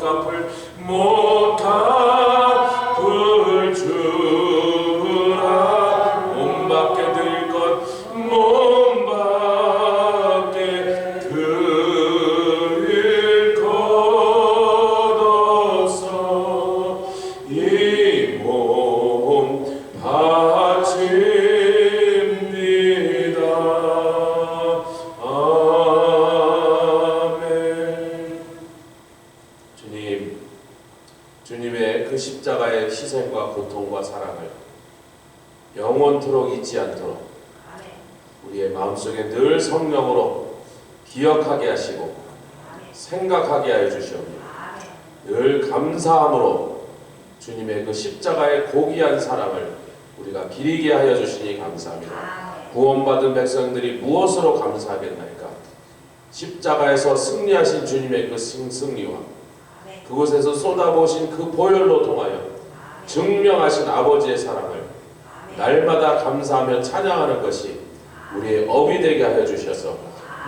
갚을 못한 불 주라. 몸밖에 들 것 몸밖에 들 것 얻어서 이 몸 바칩니다. 아멘. 주님의 그 십자가의 희생과 고통과 사랑을 영원토록 잊지 않도록 우리의 마음속에 늘 성령으로 기억하게 하시고 생각하게 하여 주시옵니다. 늘 감사함으로 주님의 그 십자가의 고귀한 사랑을 우리가 기리게 하여 주시니 감사합니다. 구원받은 백성들이 무엇으로 감사하겠나이까? 십자가에서 승리하신 주님의 그 승리와 그곳에서 쏟아부으신 그 보혈로 통하여 증명하신 아버지의 사랑을 날마다 감사하며 찬양하는 것이 우리의 업이 되게 하여 주셔서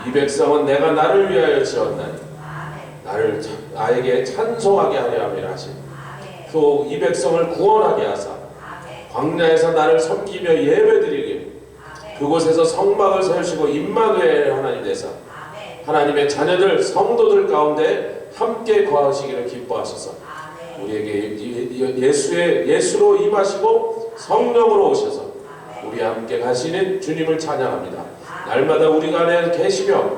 이 백성은 내가 나를 위하여 지었나니 나에게 찬송하게 하려 함이라 하신 또 이 백성을 구원하게 하사 광야에서 나를 섬기며 예배드리게 그곳에서 성막을 세우시고 임마누엘 하나님 되사 하나님의 자녀들 성도들 가운데 함께 거하시기를 기뻐하셔서 우리에게 예수로 임하시고 성령으로 오셔서 우리와 함께 가시는 주님을 찬양합니다. 날마다 우리 안에 계시며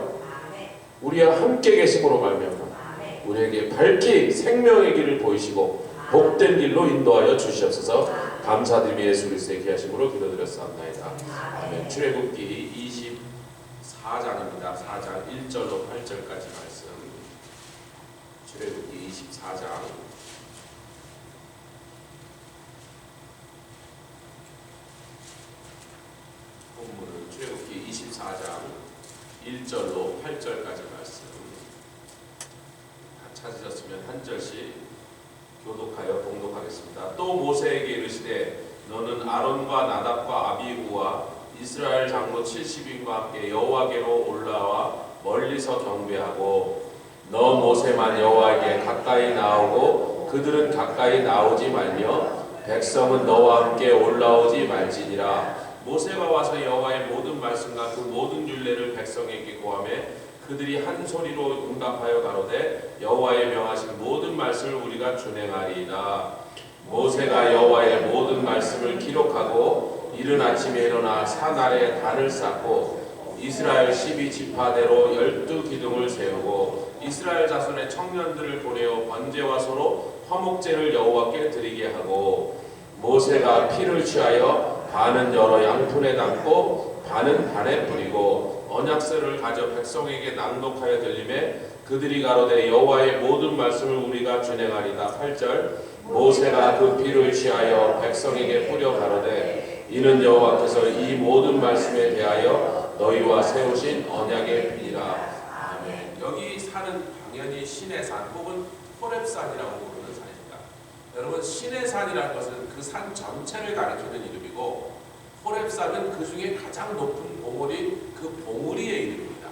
우리와 함께 계심으로 말미암아 우리에게 밝히 생명의 길을 보이시고 복된 길로 인도하여 주시옵소서. 감사드리며 예수 그리스도의 귀하심으로 기도드렸사옵나이다. 아멘. 출애굽기 24장입니다. 4장 1절로 8절까지 말씀. 출애굽기 24장 본문은 출애굽기 24장 1절로 8절까지 말씀. 찾으셨으면 한 절씩 교독하여 봉독하겠습니다. 또 모세에게 이르시되 너는 아론과 나답과 아비후와 이스라엘 장로 70인과 함께 여호와께로 올라와 멀리서 경배하고 너 모세만 여호와에게 가까이 나오고 그들은 가까이 나오지 말며 백성은 너와 함께 올라오지 말지니라. 모세가 와서 여호와의 모든 말씀과 그 모든 율례를 백성에게 고하매 그들이 한 소리로 응답하여 가로되 여호와의 명하신 모든 말씀을 우리가 준행하리이다. 모세가 여호와의 모든 말씀을 기록하고 이른 아침에 일어나 산 아래 단을 쌓고 이스라엘 12지파대로 12기둥을 세우고 이스라엘 자손의 청년들을 보내어 번제와 소로 화목제를 여호와께 드리게 하고 모세가 피를 취하여 반은 여러 양푼에 담고 반은 단에 뿌리고 언약서를 가져 백성에게 낭독하여 들리매 그들이 가로되 여호와의 모든 말씀을 우리가 준행하리다. 8절 모세가 그 피를 취하여 백성에게 뿌려 가로되 이는 여호와께서 이 모든 말씀에 대하여 너희와 세우신 언약의 피니라. 아멘. 여기 산은 당연히 시내산 혹은 호렙산이라고 부르는 산입니다. 여러분 시내산이라는 것은 그 산 전체를 가리키는 이름이고 호렙산은 그 중에 가장 높은 봉우리 그 봉우리의 이름입니다.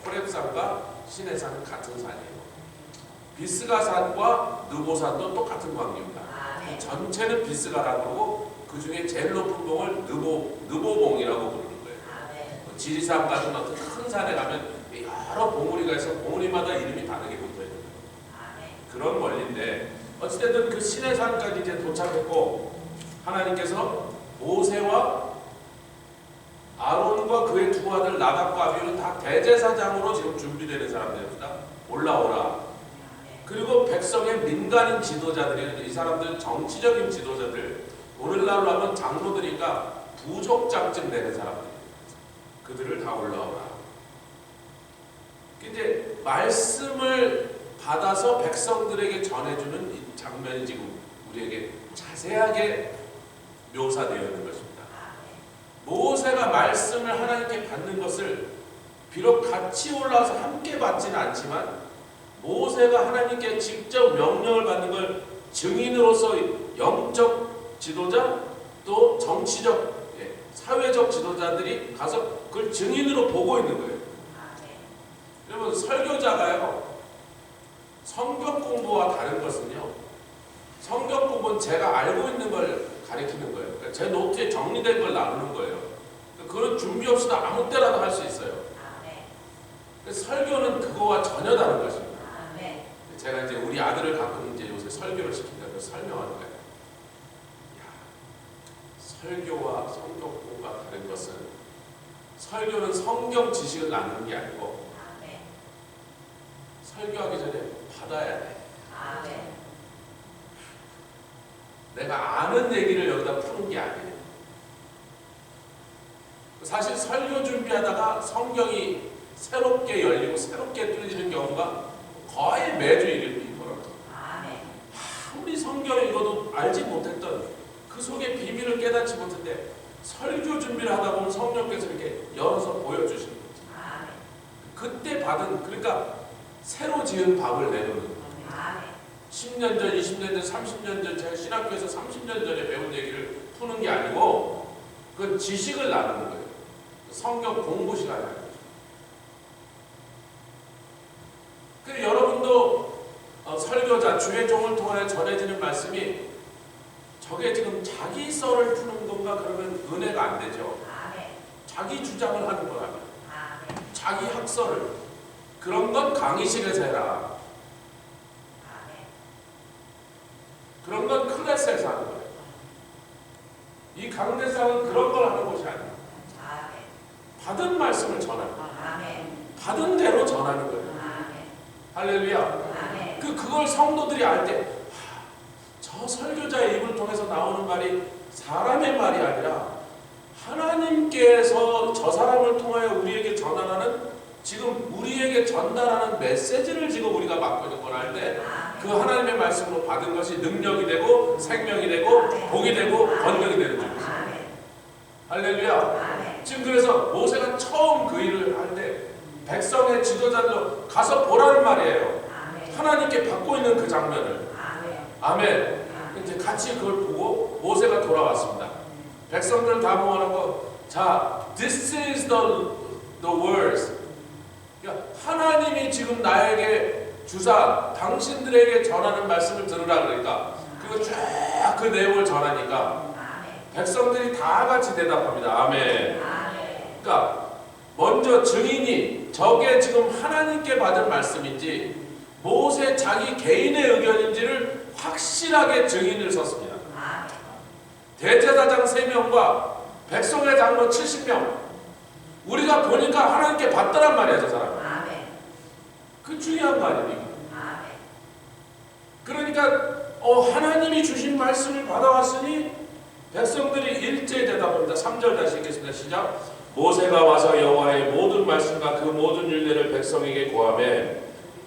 호렙산과 시내산은 같은 산이에요. 비스가산과 느보산도 똑같은 관계입니다. 전체는 비스가라고 그러고 그 중에 제일 높은 봉을 느보봉이라고 부르는 거예요. 지리산 같은 어떤 큰 산에 가면 여러 봉우리가 있어 봉우리마다 이름이 다르게 붙어 있는 거예요. 그런 원리인데 어찌됐든 그 시내산까지 이제 도착했고 하나님께서 모세와 아론과 그의 두 아들 나답과 아비후는 다 대제사장으로 지금 준비되는 사람들입니다. 올라오라. 그리고 백성의 민간인 지도자들이 이 사람들 정치적인 지도자들 오늘날로 하면 장로들이니까 부족장쯤 되는 사람들 그들을 다 올라오라. 이제 말씀을 받아서 백성들에게 전해주는 이 장면이 지금 우리에게 자세하게 묘사되어 있는 것입니다. 모세가 말씀을 하나님께 받는 것을 비록 같이 올라와서 함께 받지는 않지만 모세가 하나님께 직접 명령을 받는 걸 증인으로서 영적 지도자 또 정치적 사회적 지도자들이 가서 그걸 증인으로 보고 있는 거예요. 여러분 설교자가요 성경 공부와 다른 것은요, 성경 공부는 제가 알고 있는 걸 가리키는 거예요. 그러니까 제 노트에 정리된 걸 나누는 거예요. 그런 준비 없이도 아무 때라도 할 수 있어요. 설교는 그거와 전혀 다른 것입니다. 제가 이제 우리 아들을 가끔 이제 요새 설교를 시킨다고 설명하는 거예요. 설교와 성경 공부가 다른 것은, 설교는 성경 지식을 나누는 게 아니고 설교하기 전에 받아야 돼. 내가 아는 얘기를 여기다 푸는 게 아니에요. 사실 설교 준비하다가 성경이 새롭게 열리고 새롭게 뚫리는 경우가 거의 매주 일어납니다. 아무리 성경을 읽어도 알지 못했던 그 속의 비밀을 깨닫지 못했는데 설교 준비를 하다 보면 성령께서 이렇게 열어서 보여주시는 거죠. 그때 받은, 그러니까 새로 지은 밥을 내놓는 거예요. 10년 전, 20년 전, 30년 전, 제가 신학교에서 30년 전에 배운 얘기를 푸는 게 아니고 그 지식을 나누는 거예요. 성경 공부 시간이 아니죠. 그래서 여러분도 설교자, 주의 종을 통하여 전해지는 말씀이 저게 지금 자기 썰을 푸는 건가 그러면 은혜가 안 되죠. 자기 주장을 하는 거라면, 자기 학설을, 그런 건 강의실에서 해라. 그런 건 클래스에서 하는 거예요. 이 강대상은 그런 걸 하는 것이 아니에요. 받은 말씀을 전하는 거예요. 받은 대로 전하는 거예요. 할렐루야. 그걸 성도들이 알 때, 저 설교자의 입을 통해서 나오는 말이 사람의 말이 아니라 하나님께서 저 사람을 통하여 우리에게 전하는, 지금 우리에게 전달하는 메시지를 지금 우리가 맡고 있는 걸 알 때, 그 하나님의 말씀으로 받은 것이 능력이 되고 생명이 되고 복이 되고 번영이 되는 줄 믿습니다. 할렐루야. 지금 그래서 모세가 처음 그 일을 할 때 백성의 지도자들 가서 보라는 말이에요. 하나님께 받고 있는 그 장면을. 아멘. 이제 같이 그걸 보고 모세가 돌아왔습니다. 백성들 다 모아놓고, 자, this is the words. 그러니까 하나님이 지금 나에게 주사, 당신들에게 전하는 말씀을 들으라 그러니까, 그리고 쫙 그 내용을 전하니까 백성들이 다 같이 대답합니다. 아멘. 그러니까 먼저 증인이 저게 지금 하나님께 받은 말씀인지 모세 자기 개인의 의견인지를 확실하게 증인을 섰습니다. 대제사장 3명과 백성의 장로 70명. 우리가 보니까 하나님께 받더란 말이야, 저 사람. 그 중요한 거 아닙니까? 그러니까 하나님이 주신 말씀을 받아왔으니 백성들이 일제히 대답합니다. 3절 다시 읽겠습니다. 시작. 모세가 와서 여호와의 모든 말씀과 그 모든 율례를 백성에게 고하매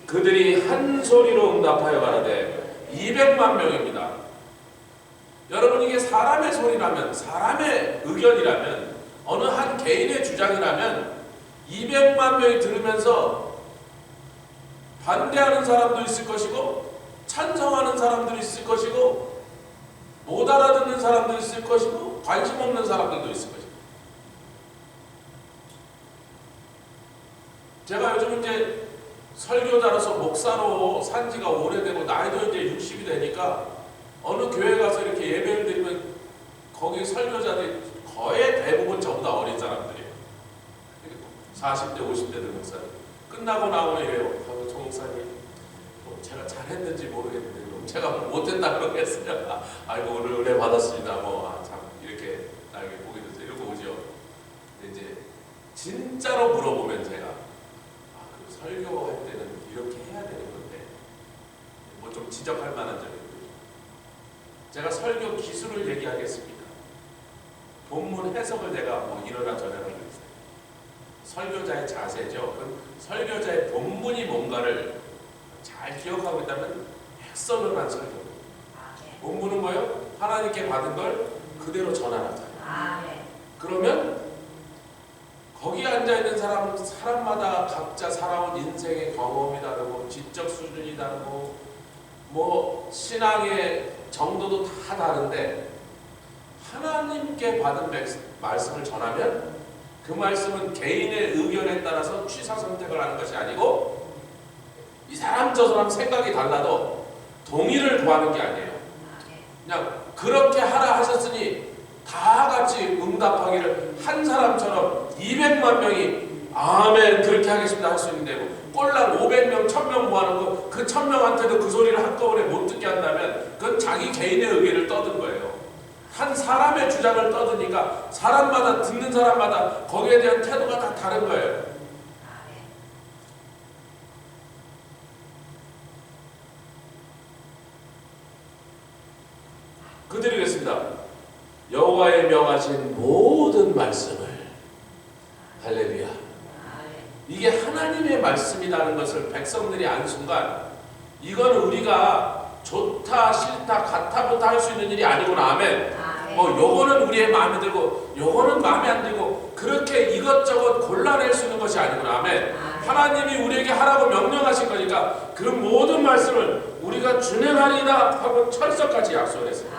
그들이 한 소리로 응답하여 가라되 200만 명입니다. 여러분, 이게 사람의 소리라면, 사람의 의견이라면, 어느 한 개인의 주장이라면 200만 명이 들으면서 반대하는 사람도 있을 것이고 찬성하는 사람들이 있을 것이고 못 알아듣는 사람도 있을 것이고 관심 없는 사람들도 있을 것이고. 제가 요즘 이제 설교자로서 목사로 산 지가 오래되고 나이도 이제 60이 되니까 어느 교회 가서 이렇게 예배를 드리면 거기 설교자들이 거의 대부분 저보다 어린 사람들이에요. 40대, 50대 된 목사들. 끝나고 나오면 이래요. 조 목사님, 제가 잘했는지 모르겠는데 제가 못했다 그러겠어요. 아이고, 오늘 은혜 받았습니다. 참 이렇게 나에게 보게 돼서 이러고 오죠. 근데 이제 진짜로 물어보면 제가 그 설교할 때는 이렇게 해야 되는 건데 뭐 좀 지적할 만한 점이 있거든요. 제가 설교 기술을 얘기하겠습니다. 본문 해석을 내가 이러나 저러나 하겠어요. 설교자의 자세죠. 그 설교자의 본문이 뭔가를 잘 기억하고 있다면 핵선을 한 설교. 본문은 뭐예요? 하나님께 받은 걸 그대로 전하는 거예요. 그러면 거기 앉아있는 사람마다 각자 살아온 인생의 경험이 다르고 지적 수준이 다르고 신앙의 정도도 다 다른데 하나님께 받은 말씀을 전하면 그 말씀은 개인의 의견에 따라서 취사 선택을 하는 것이 아니고 이 이 사람 저 사람 생각이 달라도 동의를 구하는 게 아니에요. 그냥 그렇게 하라 하셨으니 다 같이 응답하기를 한 사람처럼 200만 명이 아멘 그렇게 하겠습니다 할 수 있는데 꼴랑 500명, 1000명 모아놓은 거 그 1000명한테도 그 소리를 한꺼번에 못 듣게 한다면 그건 자기 개인의 의견을 떠든 거예요. 한 사람의 주장을 떠드니까 사람마다 듣는 사람마다 거기에 대한 태도가 다 다른 거예요. 그드리겠습니다. 여호와의 명하신 모든 말씀을 할렐루야. 이게 하나님의 말씀이라는 것을 백성들이 안 순간 이건 우리가 좋다 싫다 같다부터 할 수 있는 일이 아니구나. 아멘. 요거는 우리의 마음에 들고 요거는 마음에 안 들고 그렇게 이것저것 골라낼 수 있는 것이 아니구나. 아멘. 하나님이 우리에게 하라고 명령하신 거니까 그 모든 말씀을 우리가 준행하리다 하고 철석같이 약속을 했어요.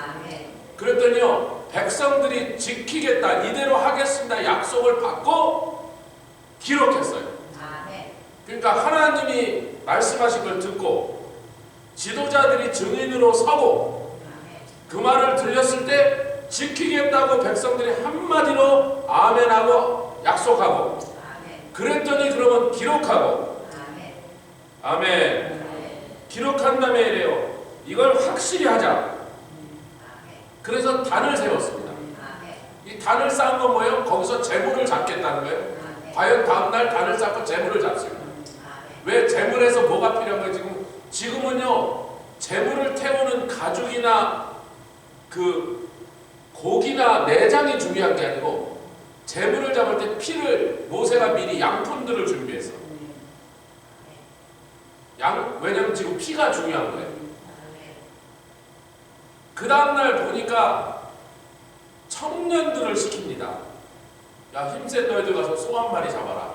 그랬더니요 백성들이 지키겠다 이대로 하겠습니다 약속을 받고 기록했어요. 그러니까 하나님이 말씀하신 걸 듣고 지도자들이 증인으로 서고 그 말을 들렸을 때 지키겠다고 백성들이 한마디로 아멘하고 약속하고 그랬더니 그러면 기록하고 아멘 기록한 다음에 이래요. 이걸 확실히 하자. 그래서 단을 세웠습니다. 이 단을 쌓은 건 뭐예요? 거기서 재물을 잡겠다는 거예요. 과연 다음날 단을 쌓고 재물을 잡습니다. 왜 재물에서 뭐가 필요한 거예요? 지금은요 재물을 태우는 가죽이나 그 고기나 내장이 중요한 게 아니고 재물을 잡을 때 피를 모세가 미리 양푼들을 준비했어. 왜냐면 지금 피가 중요한 거예요. 그 다음날 보니까 청년들을 시킵니다. 야 힘센 너희들 가서 소 한 마리 잡아라.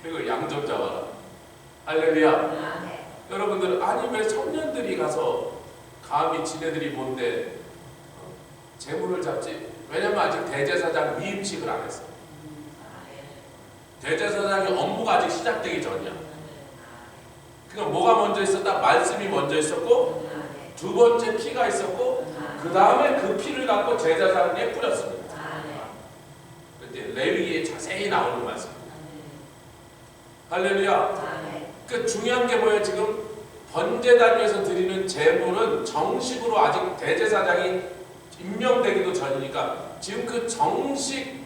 그리고 양 좀 잡아라. 할렐루야. 여러분들 아니 왜 청년들이 가서 감히 지네들이 뭔데 재물을 잡지? 왜냐면 아직 대제사장 위임식을 안 했어. 대제사장의 업무가 아직 시작되기 전이야. 그러니까 뭐가 먼저 있었다? 말씀이 먼저 있었고 두 번째 피가 있었고 그 다음에 그 피를 갖고 제사장에 뿌렸습니다. 그때 레위기에 자세히 나오는 말씀입니다. 할렐루야. 그 중요한 게 뭐예요? 지금 번제단위에서 드리는 제물은 정식으로 아직 대제사장이 임명되기도 전이니까 지금 그 정식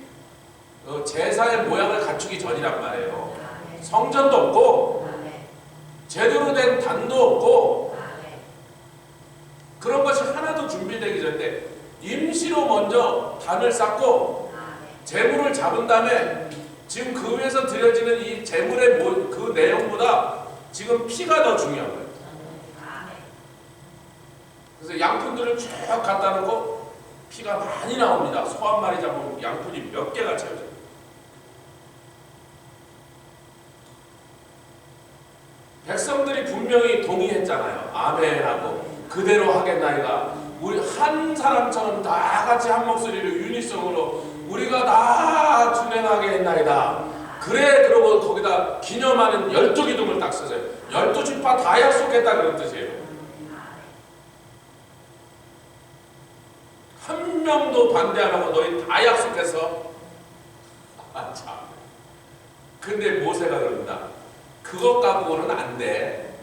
제사의 모양을 갖추기 전이란 말이에요. 성전도 없고 제대로 된 단도 없고 그런 것이 하나도 준비되기 전에 임시로 먼저 단을 쌓고 제물을 잡은 다음에 지금 그 위에서 드려지는 이 제물의 그 내용보다 지금 피가 더 중요한 거예요. 그래서 양푼들을 쭉 갖다 놓고 피가 많이 나옵니다. 소 한 마리 잡으면 양푼이 몇 개가 채워져요. 백성들이 분명히 동의했잖아요. 아멘하고 그대로 하겠나이다. 우리 한 사람처럼 다 같이 한 목소리로 유니성으로 우리가 다 준행하게 했나이다. 그래 그러고 거기다 기념하는 12기둥을 딱 써서요. 12지파 다 약속했다 그런 뜻이에요. 한 명도 반대 안 하고 너희 다 약속해서 참. 근데 모세가 그럽니다. 그것 갖고는 안 돼.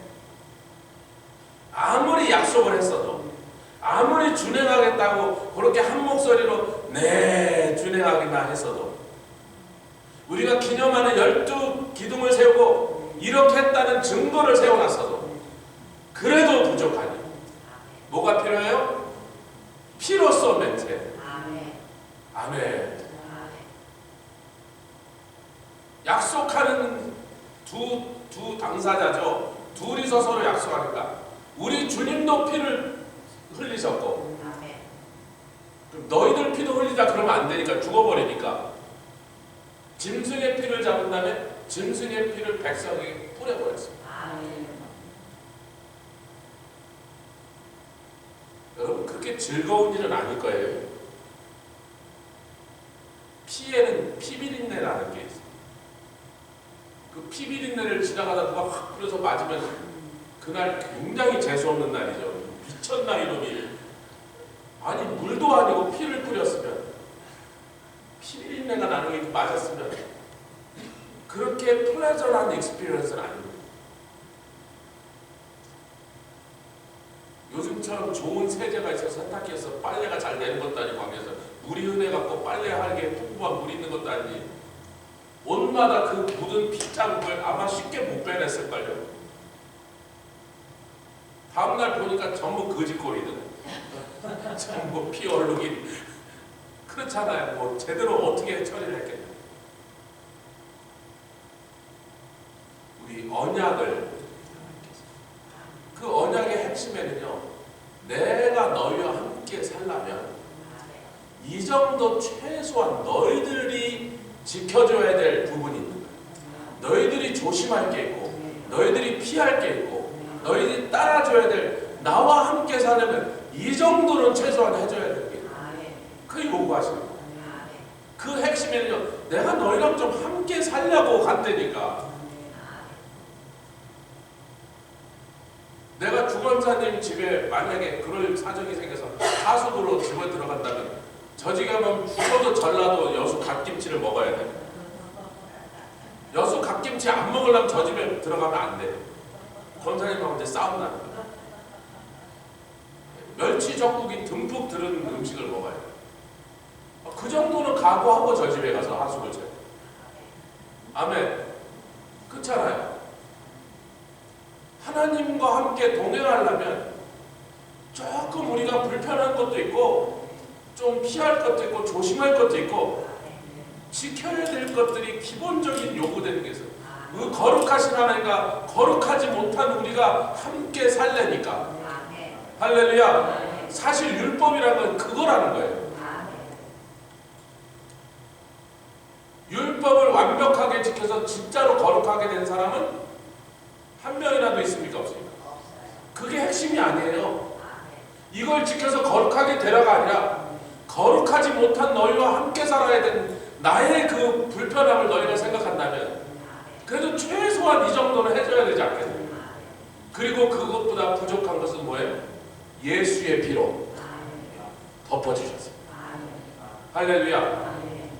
아무리 약속을 했어도 아무리 준행하겠다고 그렇게 한 목소리로 네 준행하기만 했어도 우리가 기념하는 12기둥을 세우고 이렇게 했다는 증거를 세워놨어도 그래도 부족하니 뭐가 필요해요? 피로써 맹세. 아멘. 약속하는 두 당사자죠. 둘이서 서로 약속하니까 우리 주님도 피를 흘리셨고 그럼 너희들 피도 흘리자 그러면 안 되니까 죽어버리니까 짐승의 피를 잡은 다음에 짐승의 피를 백성에게 뿌려버렸습니다. 여러분 그렇게 즐거운 일은 아닐 거예요. 피에는 피비린내라는 게 있어요. 그 피비린내를 지나가다 누가 확 뿌려서 맞으면 그날 굉장히 재수없는 날이죠. 미쳤나 이놈이. 아니 물도 아니고 피를 뿌렸으면, 피린내가 나는 게 맞았으면 그렇게 플레저한 익스피리언스는 아닙니다. 요즘처럼 좋은 세제가 있어서 세탁기에서 빨래가 잘 되는 것도 아니고 하면서 물이 흔해갖고 빨래하기에 풍부한 물이 있는 것도 아니니 옷마다 그 묻은 피 자국을 아마 쉽게 못 빼냈을걸요. 다음날 보니까 전부 거짓골이든 전부 피 얼룩이. 그렇잖아요. 뭐 제대로 어떻게 처리를 했겠냐. 우리 언약을, 그 언약의 핵심에는요, 내가 너희와 함께 살려면 이 정도 최소한 너희들이 지켜줘야 될 부분이 있는 거예요. 너희들이 조심할 게 있고, 너희들이 피할 게 있고, 너희들이 따라줘야 될, 나와 함께 살려면 이 정도는 최소한 해줘야 될 게 있어요. 그 요구하시는 거예요. 그 핵심에는요, 내가 너희랑 좀 함께 살려고 간다니까. 내가 주권사님 집에 만약에 그럴 사정이 생겨서 하수도로 집에 들어간다면 저 집에 가면 죽어도 전라도 여수 갓김치를 먹어야 돼. 여수 갓김치 안 먹으려면 저 집에 들어가면 안 돼. 권사님하고 이제 싸움나는 거야. 멸치 젓국이 듬뿍 들은 음식을 먹어야 돼. 그 정도는 각오하고 저 집에 가서 하수도 채. 아멘. 그렇잖아요. 하나님과 함께 동행하려면 조금 우리가 불편한 것도 있고 좀 피할 것도 있고 조심할 것도 있고 지켜야 될 것들이 기본적인 요구되는 게 있어요. 그 거룩하신 하나님과 거룩하지 못한 우리가 함께 살려니까. 할렐루야. 사실 율법이라는 건 그거라는 거예요. 율법을 완벽하게 지켜서 진짜로 거룩하게 된 사람은 한 명이라도 있습니까? 없습니까? 그게 핵심이 아니에요. 이걸 지켜서 거룩하게 되라가 아니라 거룩하지 못한 너희와 함께 살아야 되는 나의 그 불편함을 너희가 생각한다면 그래도 최소한 이 정도는 해줘야 되지 않겠어요? 그리고 그것보다 부족한 것은 뭐예요? 예수의 피로 덮어주셨어요. 할렐루야.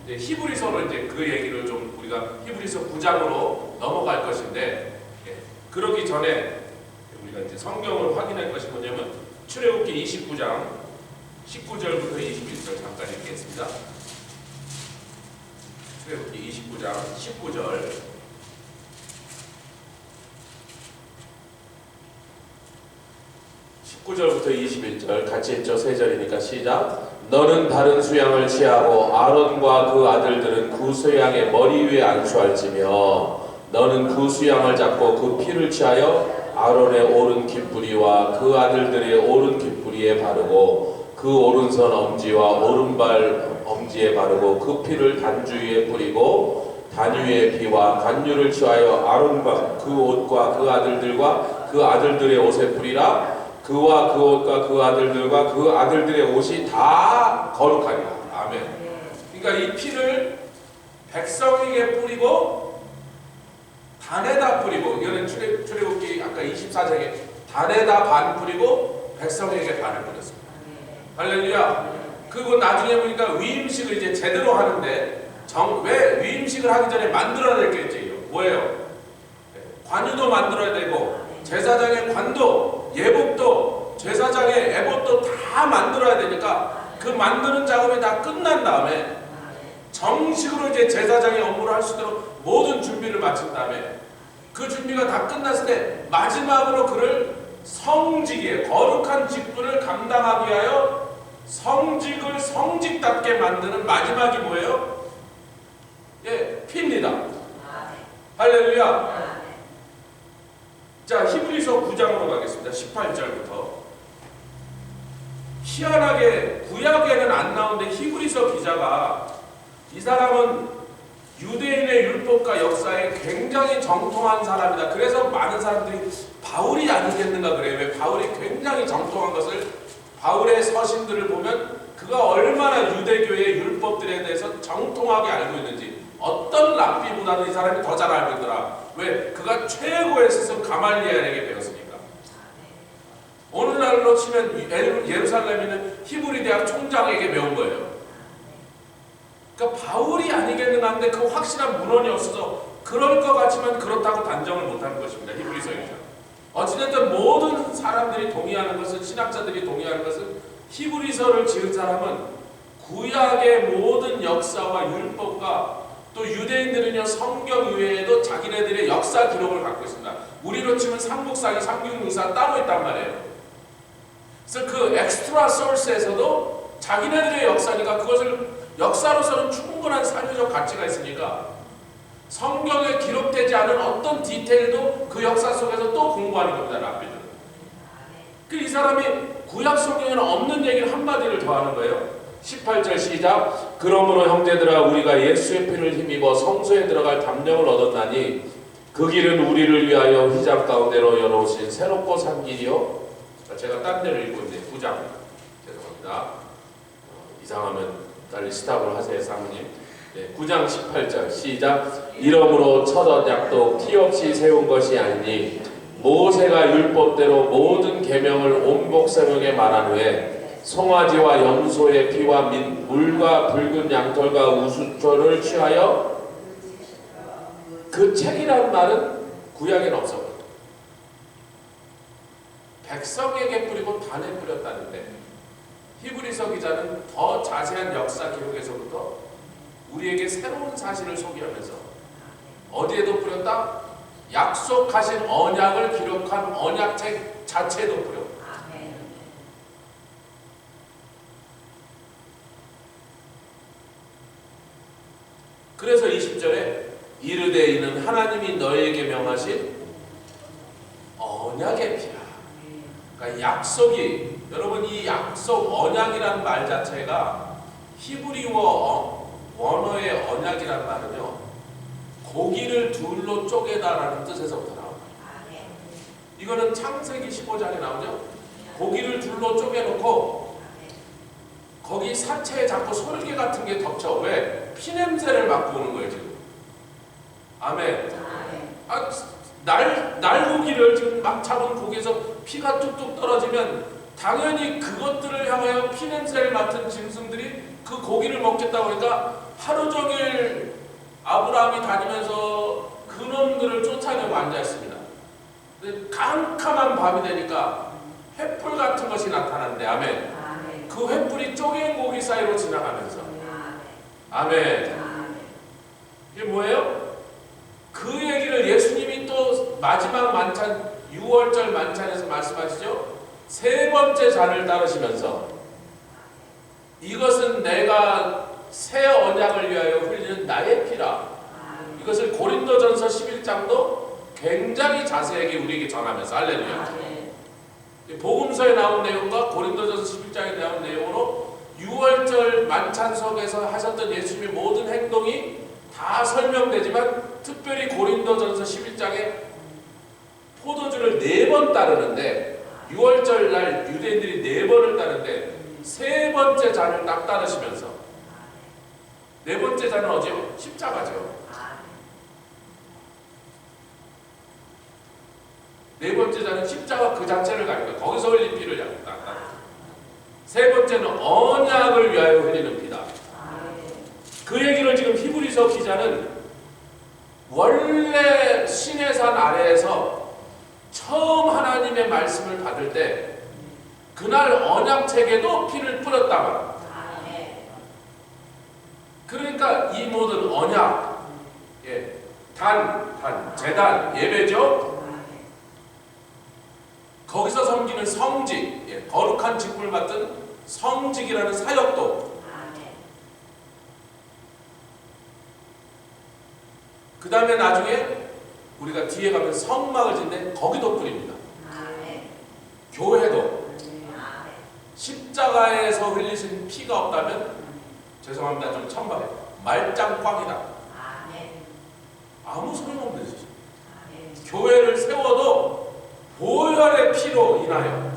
이제 히브리서로 이제 그 얘기를 좀 우리가 히브리서 9장으로 넘어갈 것인데, 그러기 전에 우리가 이제 성경을 확인할 것이 뭐냐면 출애굽기 29장 19절부터 21절 잠깐 읽겠습니다. 출애굽기 29장 19절. (19절부터 21절) 같이 읽죠. 세 절이니까 시작. 너는 다른 수양을 취하고 아론과 그 아들들은 그 수양의 머리 위에 안수할지며 너는 그 수양을 잡고 그 피를 취하여 아론의 오른 깃뿌리와 그 아들들의 오른 깃뿌리에 바르고 그 오른손 엄지와 오른발 엄지에 바르고 그 피를 단주 위에 뿌리고 단 위에 피와 간유를 취하여 아론과 그 옷과 그 아들들과 그 아들들의 옷에 뿌리라. 그와 그 옷과 그 아들들과 그 아들들의 옷이 다 거룩하리라. 아멘. 그러니까 이 피를 백성에게 뿌리고 단에다 뿌리고, 이거는 출애굽기 아까 24장에 단에다 반 뿌리고 백성에게 반을 뿌렸습니다. 할렐루야. 그리고 나중에 보니까 위임식을 이제 제대로 하는데 왜 위임식을 하기 전에 만들어야 될 게 있죠. 뭐예요? 관유도 만들어야 되고 제사장의 관도, 예복도, 제사장의 에봇도 다 만들어야 되니까 그 만드는 작업이 다 끝난 다음에 정식으로 이제 제사장의 업무를 할 수 있도록 모든 준비를 마친 다음에 그 준비가 다 끝났을 때 마지막으로 그를 성직에 거룩한 직분을 감당하기 위하여 성직을 성직답게 만드는 마지막이 뭐예요? 피입니다. 할렐루야. 자, 히브리서 9장으로 가겠습니다. 18절부터. 희한하게 구약에는 안 나오는데 히브리서 기자가, 이 사람은 유대인의 율법과 역사에 굉장히 정통한 사람이다. 그래서 많은 사람들이 바울이 아니겠는가 그래요. 왜 바울이 굉장히 정통한 것을, 바울의 서신들을 보면 그가 얼마나 유대교의 율법들에 대해서 정통하게 알고 있는지, 어떤 랍비보다는 이 사람이 더 잘 알고 있더라. 왜? 그가 최고의 스승 가말리엘에게 배웠으니까. 오늘날로 치면 예루살렘에 있는 히브리 대학 총장에게 배운 거예요. 그러니까 바울이 아니겠는가 하는데 그 확실한 문헌이 없어서 그럴 것 같지만 그렇다고 단정을 못하는 것입니다. 히브리서 1장. 어찌됐든 모든 사람들이 동의하는 것은, 신학자들이 동의하는 것은, 히브리서를 지은 사람은 구약의 모든 역사와 율법과 또 유대인들은요 성경 이외에도 자기네들의 역사 기록을 갖고 있습니다. 우리로 치면 삼국사기, 삼국유사 따로 있단 말이에요. 그래서 그 엑스트라 소스에서도 자기네들의 역사니까 그것을 역사로서는 충분한 사료적 가치가 있으니까 성경에 기록되지 않은 어떤 디테일도 그 역사 속에서 또 공부하는 겁니다. 랍비들은. 이 사람이 구약 성경에는 없는 얘기를 한마디를 더하는 거예요. 18절 시작. 그러므로 형제들아 우리가 예수의 피를 힘입어 성소에 들어갈 담력을 얻었나니 그 길은 우리를 위하여 휘장 가운데로 열어오신 새롭고 산 길이요. 제가 딴 데를 읽고 있는데 9장 죄송합니다. 이상하면 빨리 스탑을 하세요 사모님. 9장 18절 시작. 이러므로 첫 언약도 티 없이 세운 것이 아니니 모세가 율법대로 모든 계명을 온 백성에게 말한 후에 송아지와 염소의 피와 물과 붉은 양털과 우수초를 취하여 그 책이란 말은 구약에는 없었거든요. 백성에게 뿌리고 단에 뿌렸다는데 히브리서 기자는 더 자세한 역사 기록에서부터 우리에게 새로운 사실을 소개하면서 어디에도 뿌렸다? 약속하신 언약을 기록한 언약책 자체에도 뿌렸고 그래서 20절에 이르되 이는 하나님이 너희에게 명하신 언약의 피라. 그러니까 약속이, 여러분 이 약속 언약이라는 말 자체가 히브리어 원어의 언약이란 말은요 고기를 둘로 쪼개다라는 뜻에서부터 나옵니다. 이거는 창세기 15장에 나오죠. 고기를 둘로 쪼개놓고 거기 사체에 자꾸 솔개 같은 게 덮쳐. 왜? 피냄새를 맡고 오는 거예요 지금. 아멘. 날고기를 지금 막 잡은 고기에서 피가 뚝뚝 떨어지면 당연히 그것들을 향하여 피냄새를 맡은 짐승들이 그 고기를 먹겠다고 하니까 하루 종일 아브라함이 다니면서 그놈들을 쫓아내고 앉아있습니다. 근데 캄캄한 밤이 되니까 횃불 같은 것이 나타났는데 아멘. 그 횃불이 쪼갠 고기 사이로 지나가면서 아멘. 이게 뭐예요? 그 얘기를 예수님이 또 마지막 만찬 6월절 만찬에서 말씀하시죠. 세 번째 잔을 따르시면서 이것은 내가 새 언약을 위하여 흘리는 나의 피라. 이것을 고린도전서 11장도 굉장히 자세하게 우리에게 전하면서 할렐루야. 복음서에 나온 내용과 고린도전서 11장에 나온 내용으로 6월절 만찬석에서 하셨던 예수님의 모든 행동이 다 설명되지만 특별히 고린도전서 11장에 포도주를 4번 따르는데 6월절 날 유대인들이 4번을 따르는데 세 번째 잔을 딱 따르시면서 네 번째 잔은 어디요? 십자가죠. 네 번째 잔은 십자가 그 자체를 가리고 거기서 흘린 피를 딱 따르죠. 세 번째는 언약을 위하여 흘리는 피다. 그 얘기를 지금 히브리서 기자는 원래 시내산 아래에서 처음 하나님의 말씀을 받을 때 그날 언약책에도 피를 뿌렸다 말합니다. 그러니까 이 모든 언약, 제단, 예배죠. 거기서 섬기는 성직, 거룩한 직분을 맡은 성직이라는 사역도, 그 다음에 나중에 우리가 뒤에 가면 성막을 짓는데 거기도 뿌립니다. 교회도 십자가에서 흘리신 피가 없다면 죄송합니다. 좀 천박해. 말짱꽝이다. 아무 소용없는 짓이죠. 교회를 세워도 보혈의 피로 인하여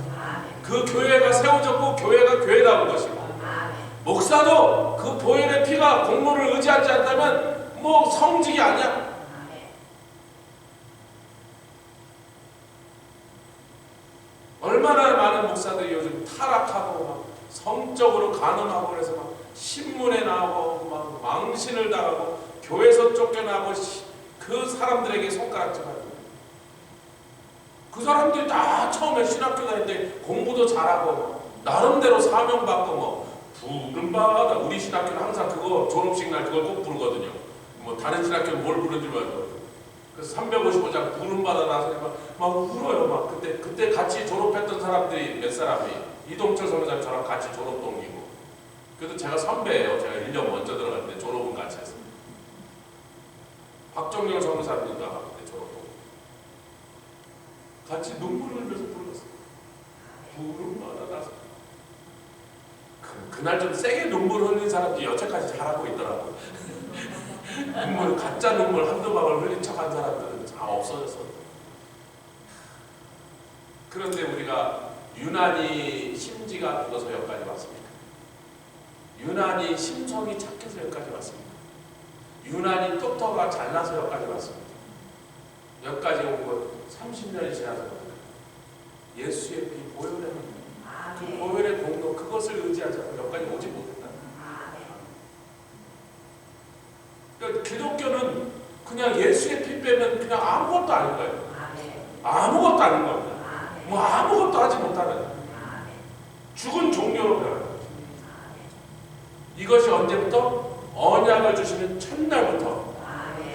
그 교회가 세워졌고 교회가 교회다운 것이고 목사도 그 보혈의 피가 공로를 의지하지 않다면 뭐 성직이 아니야. 얼마나 많은 타락하고 막 성적으로 간음하고 그래서 막 신문에 나오고 막 망신을 당하고 교회에서 쫓겨나고 그 사람들에게 손가락질하는 거예요. 그 사람들이 다 처음에 신학교 다닐 때 공부도 잘하고 나름대로 사명받고 뭐 부름받아. 우리 신학교는 항상 그거 졸업식 날 그걸 꼭 부르거든요. 뭐 다른 신학교는 뭘 부르는지 몰라요. 그래서 355장 부름받아 나서 막 울어요. 막 그때 같이 졸업했던 사람들이 몇 사람이 이동철 선생님 저랑 같이 졸업 동기고. 그래도 제가 선배예요. 제가 1년 먼저 들어갔는데 졸업은 같이 했어요. 박정렬 선생님과 그때 졸업 동기. 같이 눈물을 흘려서 불렀어요. 부름받아 나서. 그날 좀 세게 눈물 흘린 사람들이 여태까지 잘하고 있더라고요. 눈물, 가짜 눈물 한두 방울 흘린 척한 사람들은 다 없어졌어. 그런데 우리가 유난히 심지가 굳어서 여기까지 왔습니까? 유난히 심성이 착해서 여기까지 왔습니다. 유난히 똑똑가 잘나서 여기까지 왔습니다. 여기까지 온 건 30년이 지나서 예수의 피 보혈의 그 보혈의 공로 그것을 의지하지 않고 여기까지 오지 못했다. 그러니까 기독교는 그냥 예수의 피 빼면 그냥 아무것도 아닌 거예요. 아무것도 아닌 겁니다. 뭐 아무것도 하지 못하는 죽은 종료로 변하는 거죠. 이것이 언제부터? 언약을 주시는 첫날부터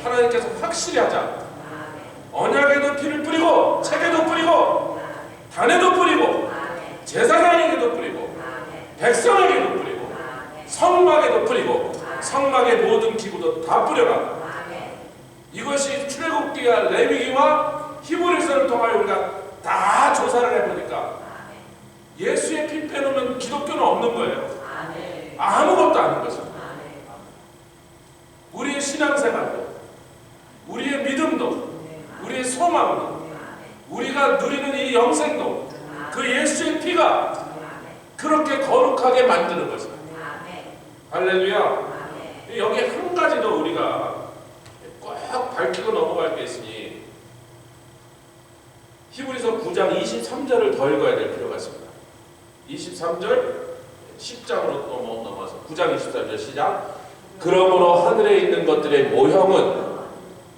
하나님께서 확실히 하자. 언약에도 피를 뿌리고 책에도 뿌리고 단에도 뿌리고 제사장에게도 뿌리고 백성에게도 뿌리고 성막에도 뿌리고 성막의 모든 기구도 다 뿌려라. 이것이 출애굽기와 레위기와 히브리서를 통하여 우리가 다 조사를 해보니까 예수의 피 빼놓으면 기독교는 없는 거예요. 아무것도 아닌 것입니다. 우리의 신앙생활도 우리의 믿음도 우리의 소망도 우리가 누리는 이 영생도 그 예수의 피가 그렇게 거룩하게 만드는 것입니다. 할렐루야. 여기 한 가지 더 우리가 꼭 밝히고 넘어갈 게 있으니 히브리서 9장 23절을 더 읽어야 될 필요가 있습니다. 23절 10장으로 또 넘어서 9장 23절 시작. 그러므로 하늘에 있는 것들의 모형은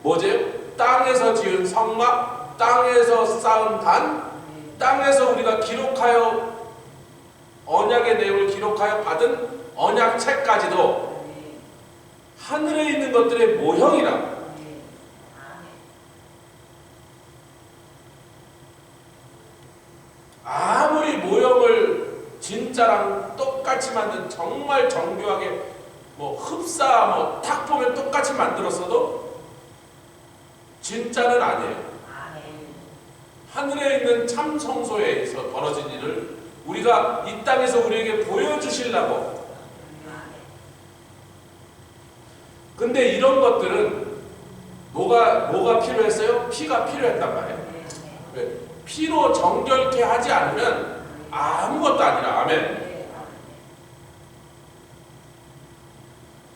뭐지? 땅에서 지은 성막, 땅에서 쌓은 단, 땅에서 우리가 기록하여 언약의 내용을 기록하여 받은 언약책까지도 하늘에 있는 것들의 모형이라. 아무리 모형을 진짜랑 똑같이 만든 정말 정교하게 뭐 흡사 뭐 딱 보면 똑같이 만들었어도 진짜는 아니에요. 하늘에 있는 참 성소에서 벌어진 일을 우리가 이 땅에서 우리에게 보여주시려고. 근데 이런 것들은 뭐가 필요했어요? 피가 필요했단 말이에요. 왜? 피로 정결케 하지 않으면 아무것도 아니라. 아멘.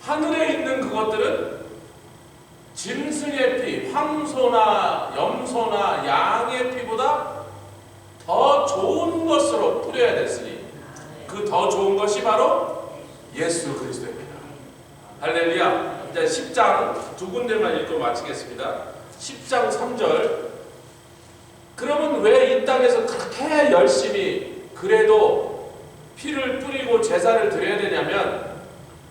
하늘에 있는 그것들은 짐승의 피, 황소나 염소나 양의 피보다 더 좋은 것으로 뿌려야 됐으니 그 더 좋은 것이 바로 예수 그리스도입니다. 할렐루야. 이제 10장 두 군데만 읽고 마치겠습니다. 10장 3절. 그러면 왜 이 땅에서 그렇게 열심히 그래도 피를 뿌리고 제사를 드려야 되냐면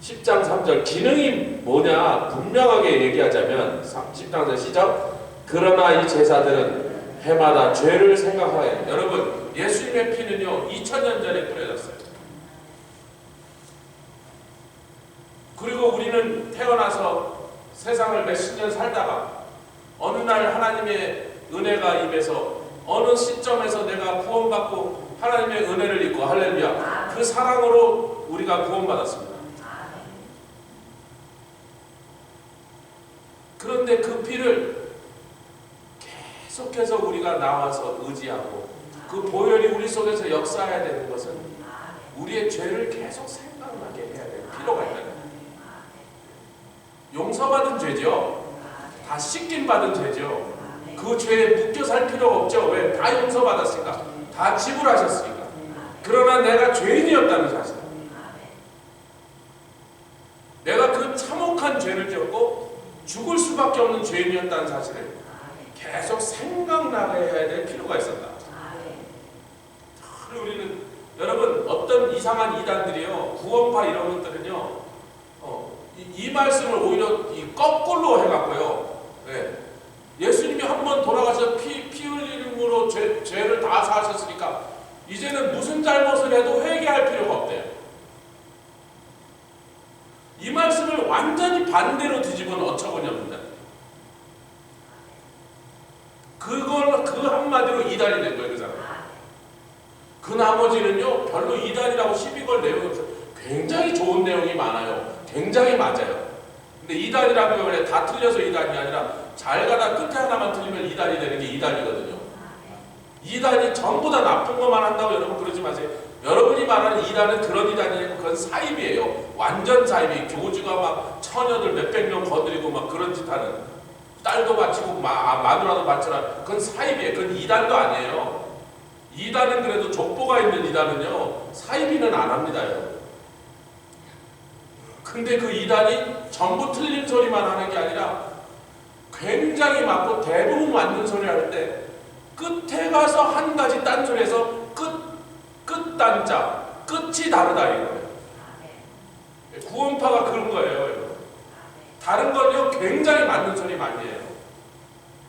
10장 3절 기능이 뭐냐 분명하게 얘기하자면 10장 3절 시작. 그러나 이 제사들은 해마다 죄를 생각하여. 여러분 예수님의 피는요 2000년 전에 뿌려졌어요. 그리고 우리는 태어나서 세상을 몇십 년 살다가 어느 날 하나님의 은혜가 임해서 어느 시점에서 내가 구원받고 하나님의 은혜를 입고 할렐루야 그 사랑으로 우리가 구원받았습니다. 그런데 그 피를 계속해서 우리가 나와서 의지하고 그 보혈이 우리 속에서 역사해야 되는 것은 우리의 죄를 계속 생각나게 해야 되는 필요가 있다는 거예요. 용서받은 죄죠. 다 씻김 받은 죄죠. 그 죄에 묶여 살 필요가 없죠. 왜? 다 용서받았으니까. 다 지불하셨으니까. 그러나 내가 죄인이었다는 사실, 내가 그 참혹한 죄를 지었고 죽을 수밖에 없는 죄인이었다는 사실을 계속 생각나게 해야 될 필요가 있었다. 우리는 여러분 어떤 이상한 이단들이요, 구원파 이런 것들은요, 이 말씀을 오히려 거꾸로 해갖고요. 네. 예수님이 한번 돌아가서 피 흘림으로 죄를 다 사하셨으니까 이제는 무슨 잘못을 해도 회개할 필요가 없대요. 이 말씀을 완전히 반대로 뒤집은 어처구니없습니다. 그걸 그 한마디로 이단이 된 거예요, 그 사람. 그 나머지는요, 별로 이단이라고 시비 걸 내용이 없어요. 굉장히 좋은 내용이 많아요. 굉장히 맞아요. 근데 이단이라고 하면 다 틀려서 이단이 아니라 잘 가다 끝에 하나만 틀리면 이단이 되는 게 이단이거든요. 이단이 전부 다 나쁜 것만 한다고 여러분 그러지 마세요. 여러분이 말하는 이단은 그런 이단이 아니고 그건 사입이에요. 완전 사입이. 교주가 막 처녀들 몇백 명 거드리고 막 그런 짓 하는, 딸도 바치고 마누라도 바치라, 그건 사입이에요. 그건 이단도 아니에요. 이단은 그래도 족보가 있는 이단은요, 사입이는 안 합니다. 근데 그 이단이 전부 틀린 소리만 하는 게 아니라 굉장히 맞고 대부분 맞는 소리 하는데 끝에 가서 한 가지 딴소리에서 끝단자, 끝이 다르다 이거예요. 구원파가 그런 거예요. 다른 건요 굉장히 맞는 소리 많이 해요.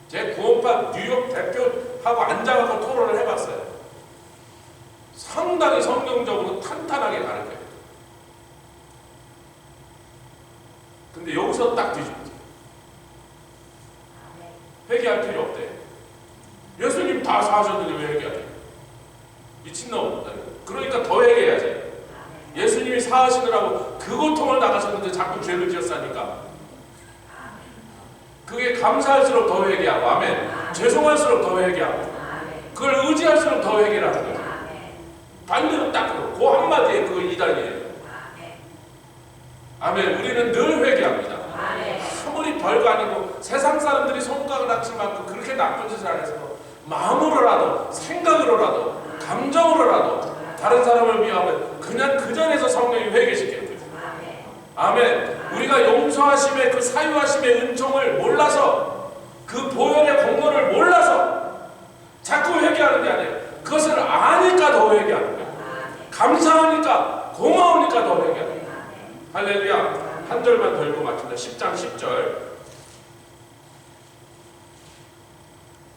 제 구원파 뉴욕 대표하고 앉아가서 토론을 해봤어요. 상당히 성경적으로 탄탄하게 가르쳐요. 근데 여기서 딱 뒤집죠. 회개할 필요 없대. 예수님 다 사하셨는데 왜 회개하래? 미친놈. 그러니까 더 회개해야지. 예수님이 사하시느라고 그 고통을 나가셨는데 자꾸 죄를 지었으니까 그게 감사할수록 더 회개하고, 아멘. 죄송할수록 더 회개하고, 그걸 의지할수록 더 회개를 하는 거죠. 반대로 딱 그 한마디에 그거 이단이에요. 아멘. 우리는 늘 회개합니다. 아무리 별거 아니고 세상 사람들이 손가락질 맞고 그렇게 나쁜 짓을 안 해서 마음으로라도 생각으로라도 감정으로라도 다른 사람을 위하면 그냥 그 전에서 성령이 회개시키는 거죠. 아멘. 우리가 용서하심의 그 사유하심의 은총을 몰라서, 그 보혈의 공로를 몰라서 자꾸 회개하는 게 아니에요. 그것을 아니까 더 회개하는 거예요. 감사하니까, 고마우니까 더 회개하는 거예요. 할렐루야. 한 절만 더 읽고 마칩니다. 10장 10절.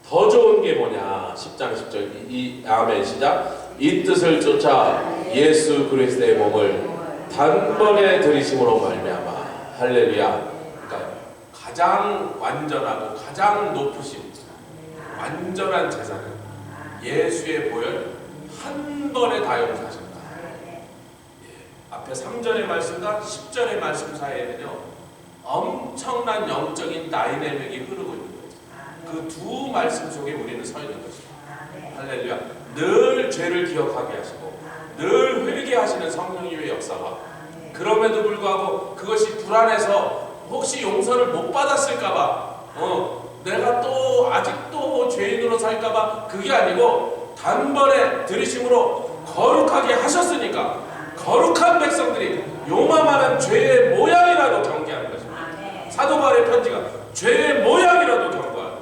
더 좋은 게 뭐냐? 10장 10절. 아멘. 시작. 이 뜻을 쫓아 예수 그리스도의 몸을 단번에 들이심으로 말미암아. 할렐루야. 그러니까 가장 완전하고 가장 높으신 완전한 제사는 예수의 보혈 한 번에 다 용서하셨다. 앞에 3절의 말씀과 10절의 말씀 사이에는요, 엄청난 영적인 다이내믹이 흐르고 있는 거예요. 그 두 말씀 속에 우리는 서 있는 것입니다. 할렐루야. 늘 죄를 기억하게 하시고 늘 회개하시는 성령님의 역사와, 그럼에도 불구하고 그것이 불안해서 혹시 용서를 못 받았을까봐, 내가 또 아직도 죄인으로 살까봐, 그게 아니고 단번에 들이심으로 거룩하게 하셨으니까 거룩한 백성들이 요만한 죄의 모양이라도 경계하는 것입니다. 사도 바울의 편지가 죄의 모양이라도 경고하는,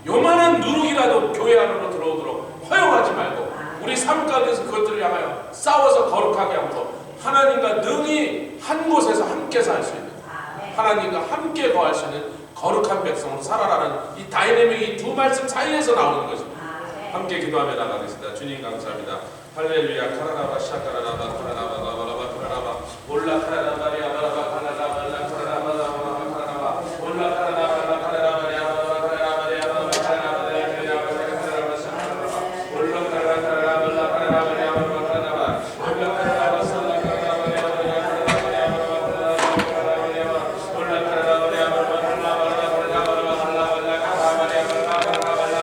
요만한 누룩이라도 교회 안으로 들어오도록 허용하지 말고 우리 삶 가운데서 그것들을 향하여 싸워서 거룩하게 함으로 하나님과 능히 한 곳에서 함께 살 수 있는, 하나님과 함께 거할 수 있는 거룩한 백성으로 살아라는 이 다이내믹이 두 말씀 사이에서 나오는 것입니다. 함께 기도하며 나가겠습니다. 주님 감사합니다. 할렐루야. 카라나바 샤카라나바 카라나바 바바라바 카라나바 올라 카라나바리아 바라바